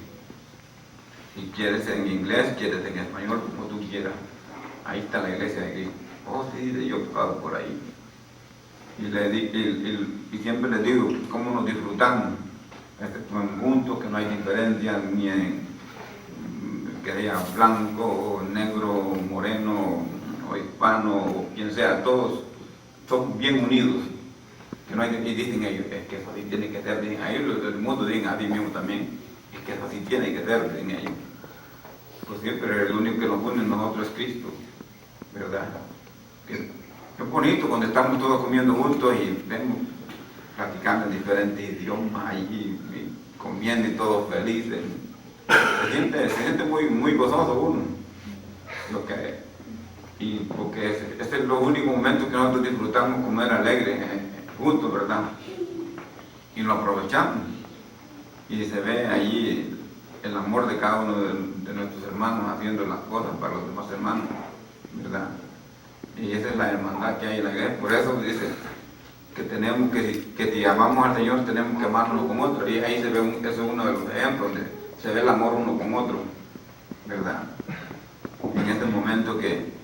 Si quieres en inglés, quieres en español, como tú quieras. Ahí está la iglesia de Cristo. Oh, sí, yo he pasado por ahí. Y siempre les digo, cómo nos disfrutamos. Juntos, que no hay diferencia ni en que sea blanco, o negro, moreno, o hispano, o quien sea, todos son bien unidos. Que no hay, y dicen ellos, es que eso así tiene que ser, dicen, ahí los del mundo dicen a ti mismo también, es que eso así tiene que ser, dicen ellos. Pues sí, pero el único que nos une nosotros es Cristo, ¿verdad? Es bonito cuando estamos todos comiendo juntos y vemos platicando en diferentes idiomas y comiendo y todos felices. Se siente muy gozoso uno. Y porque ese es lo único momento que nosotros disfrutamos comer alegre juntos, ¿verdad? Y lo aprovechamos. Y se ve allí el amor de cada uno de nuestros hermanos haciendo las cosas para los demás hermanos, ¿verdad? Y esa es la hermandad que hay en la iglesia. Por eso dice que tenemos que si amamos al Señor tenemos que amarnos con otro. Y ahí se ve, eso es uno de los ejemplos donde se ve el amor uno con otro, ¿verdad? En este momento que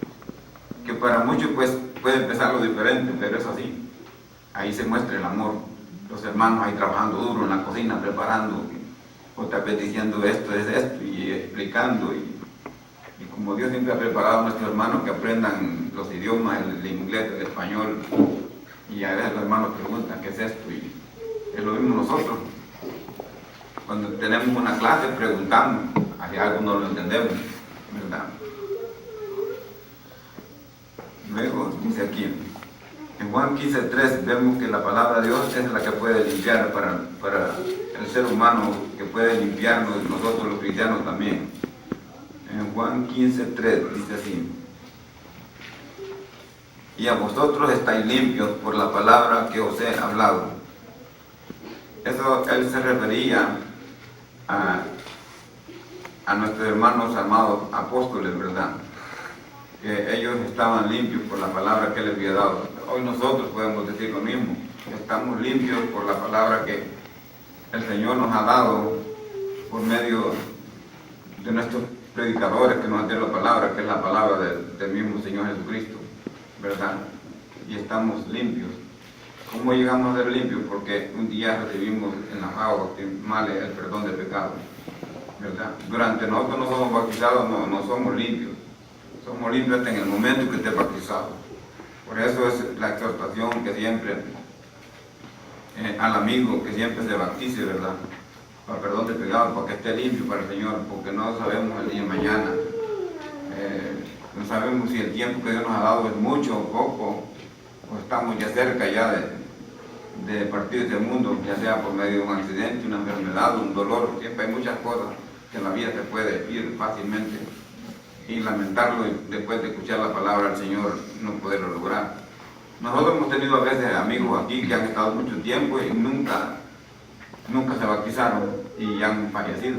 para muchos pues puede empezar lo diferente, pero es así. Ahí se muestra el amor. Los hermanos ahí trabajando duro en la cocina, preparando, o tal vez diciendo esto es esto, y explicando. Y como Dios siempre ha preparado a nuestros hermanos que aprendan los idiomas, el inglés, el español, y a veces los hermanos preguntan qué es esto, y es lo mismo nosotros. Cuando tenemos una clase preguntamos, hacia algo no lo entendemos, ¿verdad? Luego dice aquí, en Juan 15:3 vemos que la palabra de Dios es la que puede limpiar para el ser humano, que puede limpiarnos, nosotros los cristianos también. En Juan 15:3 dice así, y a vosotros estáis limpios por la palabra que os he hablado. Eso él se refería a nuestros hermanos amados apóstoles, ¿verdad? Que ellos estaban limpios por la palabra que él les había dado. Hoy nosotros podemos decir lo mismo, estamos limpios por la palabra que el Señor nos ha dado por medio de nuestros predicadores que nos han dado la palabra, que es la palabra del mismo Señor Jesucristo, ¿verdad? Y estamos limpios. ¿Cómo llegamos a ser limpios? Porque un día recibimos en las aguas bautismales el perdón de pecados, ¿verdad? Durante nosotros no somos bautizados, no somos limpios. Somos limpios hasta en el momento que estés bautizado. Por eso es la exhortación que siempre al amigo que siempre se bautice, ¿verdad? Para perdón de pecados, para que esté limpio para el Señor, porque no sabemos el día de mañana. No sabemos si el tiempo que Dios nos ha dado es mucho o poco, o estamos ya cerca ya de partir de este mundo, ya sea por medio de un accidente, una enfermedad, un dolor. Siempre hay muchas cosas que en la vida se puede ir fácilmente y lamentarlo después de escuchar la palabra del Señor no poderlo lograr. Nosotros hemos tenido a veces amigos aquí que han estado mucho tiempo y nunca se bautizaron y ya han fallecido.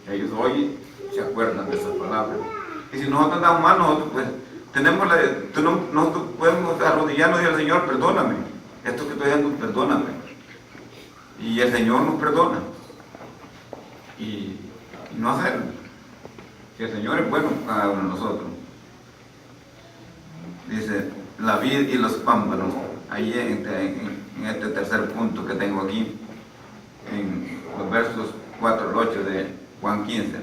Ellos hoy se acuerdan de esas palabras. Y si nosotros andamos mal, nosotros pues nosotros podemos arrodillarnos y decir al Señor, perdóname, esto que estoy haciendo, perdóname. Y el Señor nos perdona. Y no hacerlo. Que el Señor es bueno con cada uno de nosotros. Dice, la vid y los pámpanos, ahí en este tercer punto que tengo aquí, en los versos 4 al 8 de Juan 15.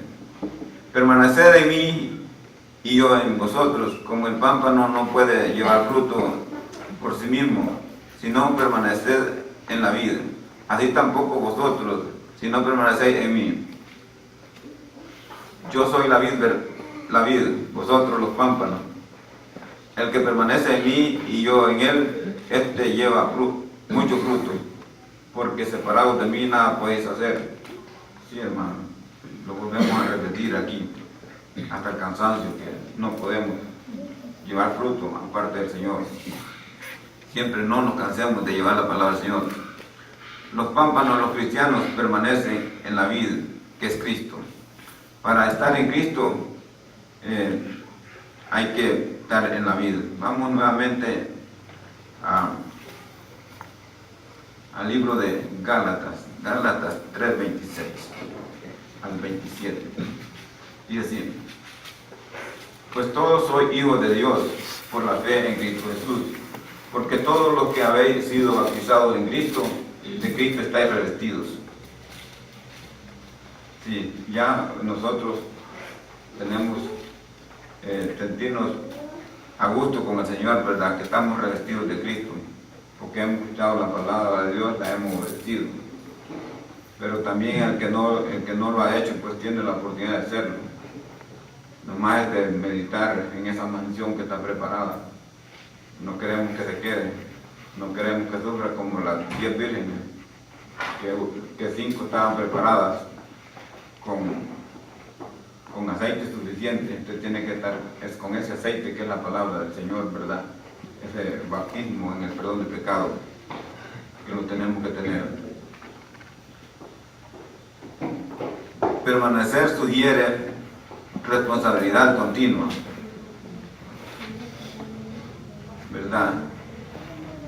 Permaneced en mí y yo en vosotros, como el pámpano no puede llevar fruto por sí mismo, sino permaneced en la vid. Así tampoco vosotros, si no permanecéis en mí. Yo soy la vid, vosotros los pámpanos. El que permanece en mí y yo en él, este lleva mucho fruto, porque separados de mí nada podéis hacer. Sí, hermano, lo volvemos a repetir aquí, hasta el cansancio, que no podemos llevar fruto aparte del Señor. Siempre no nos cansemos de llevar la palabra del Señor. Los pámpanos, los cristianos, permanecen en la vid, que es Cristo. Para estar en Cristo hay que estar en la vid. Vamos nuevamente al libro de Gálatas 3:26 al 27. Y así: pues todos sois hijos de Dios por la fe en Cristo Jesús, porque todos los que habéis sido bautizados en Cristo, de Cristo estáis revestidos. Sí, ya nosotros tenemos sentirnos a gusto con el Señor, ¿verdad? Que estamos revestidos de Cristo, porque hemos escuchado la palabra de Dios, la hemos vestido. Pero también el que no lo ha hecho, pues tiene la oportunidad de hacerlo. Nomás es de meditar en esa mansión que está preparada. No queremos que se quede, no queremos que sufra como las 10 vírgenes, que 5 estaban preparadas con aceite suficiente. Usted tiene que estar con ese aceite que es la palabra del Señor, ¿verdad? Ese bautismo en el perdón de pecado, que lo tenemos que tener. Permanecer sugiere responsabilidad continua, ¿verdad?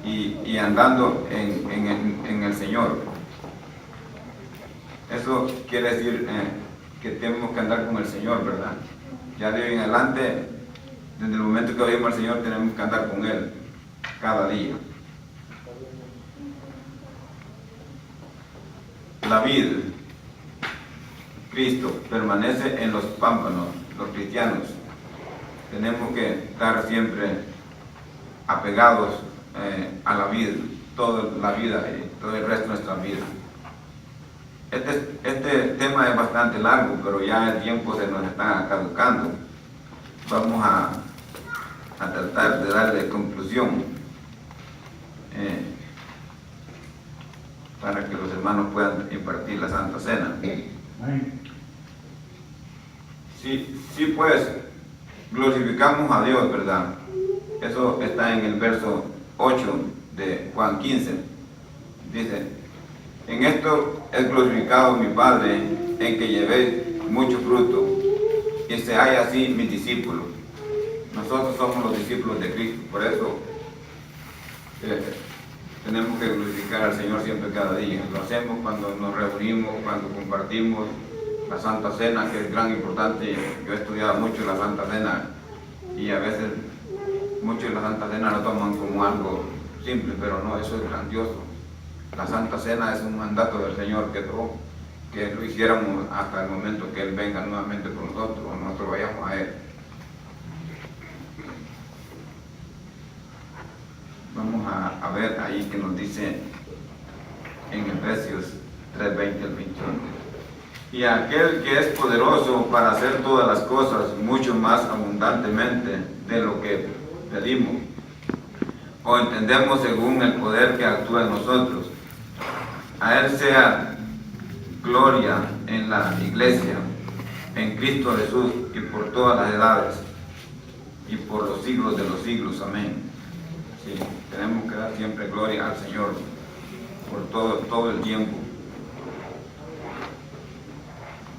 Y andando en el Señor. Eso quiere decir que tenemos que andar con el Señor, ¿verdad? Ya de hoy en adelante, desde el momento que oímos al Señor, tenemos que andar con Él cada día. La vid, Cristo, permanece en los pámpanos. Los cristianos tenemos que estar siempre apegados a la vid, toda la vida y todo el resto de nuestra vida. Este tema es bastante largo, pero ya el tiempo se nos está caducando. Vamos a tratar de darle conclusión para que los hermanos puedan impartir la Santa Cena. Sí, pues, glorificamos a Dios, ¿verdad? Eso está en el verso 8 de Juan 15. Dice: en esto es glorificado mi Padre, en que llevéis mucho fruto, y seáis así mis discípulos. Nosotros somos los discípulos de Cristo, por eso tenemos que glorificar al Señor siempre, cada día. Lo hacemos cuando nos reunimos, cuando compartimos la Santa Cena, que es gran importante. Yo he estudiado mucho la Santa Cena y a veces muchos de la Santa Cena lo toman como algo simple, pero no, eso es grandioso. La Santa Cena es un mandato del Señor que lo hiciéramos hasta el momento que Él venga nuevamente con nosotros, o nosotros vayamos a Él. Vamos a ver ahí que nos dice en Efesios 3:20 al 21. Y aquel que es poderoso para hacer todas las cosas mucho más abundantemente de lo que pedimos o entendemos, según el poder que actúa en nosotros. A Él sea gloria en la Iglesia, en Cristo Jesús, y por todas las edades, y por los siglos de los siglos. Amén. Sí, tenemos que dar siempre gloria al Señor por todo el tiempo.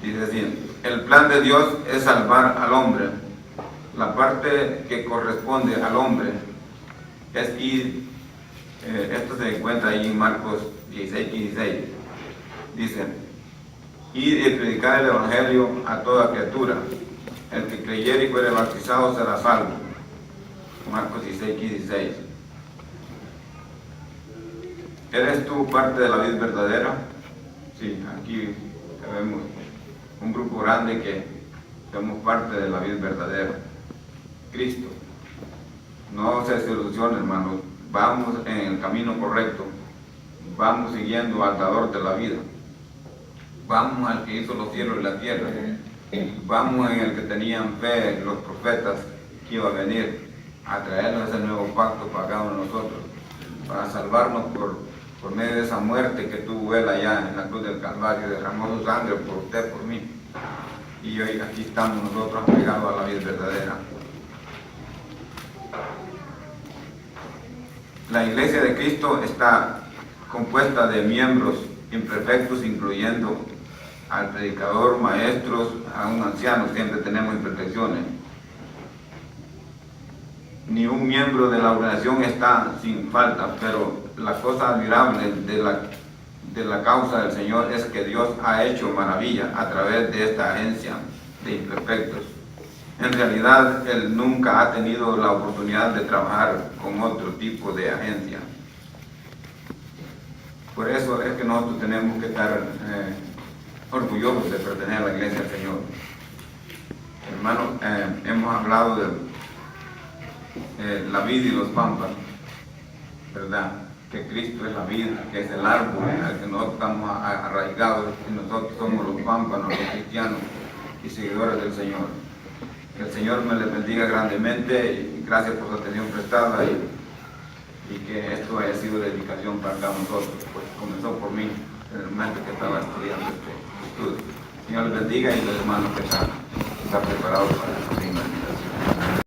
Dice así: el plan de Dios es salvar al hombre. La parte que corresponde al hombre es ir. Esto se encuentra ahí en Marcos 16:16. Dice: ir y predicar el Evangelio a toda criatura. El que creyere y fuere bautizado será salvo. Marcos 16:16. ¿Eres tú parte de la vid verdadera? Sí, aquí vemos un grupo grande que somos parte de la vid verdadera, Cristo. No se ilusionen, hermanos, vamos en el camino correcto, vamos siguiendo al dador de la vida, vamos al que hizo los cielos y la tierra, vamos en el que tenían fe los profetas que iba a venir, a traernos ese nuevo pacto para cada uno de nosotros, para salvarnos por medio de esa muerte que tuvo Él allá en la cruz del Calvario, derramó su sangre por usted, por mí. Y hoy aquí estamos nosotros apegados a la vida verdadera. La Iglesia de Cristo está compuesta de miembros imperfectos, incluyendo al predicador, maestros, a un anciano. Siempre tenemos imperfecciones. Ni un miembro de la organización está sin falta, pero la cosa admirable de la causa del Señor es que Dios ha hecho maravilla a través de esta agencia de imperfectos. En realidad, Él nunca ha tenido la oportunidad de trabajar con otro tipo de agencia. Por eso es que nosotros tenemos que estar orgullosos de pertenecer a la Iglesia del Señor. Hermanos, hemos hablado de la vid y los pámpanos, ¿verdad? Que Cristo es la vid, que es el árbol al que nosotros estamos arraigados, y nosotros somos los pámpanos, los cristianos y seguidores del Señor. Que el Señor me les bendiga grandemente y gracias por su atención prestada y que esto haya sido dedicación para cada uno de nosotros, pues comenzó por mí en el momento que estaba estudiando este estudio. Señor les bendiga y los hermanos que están preparados para estudiar.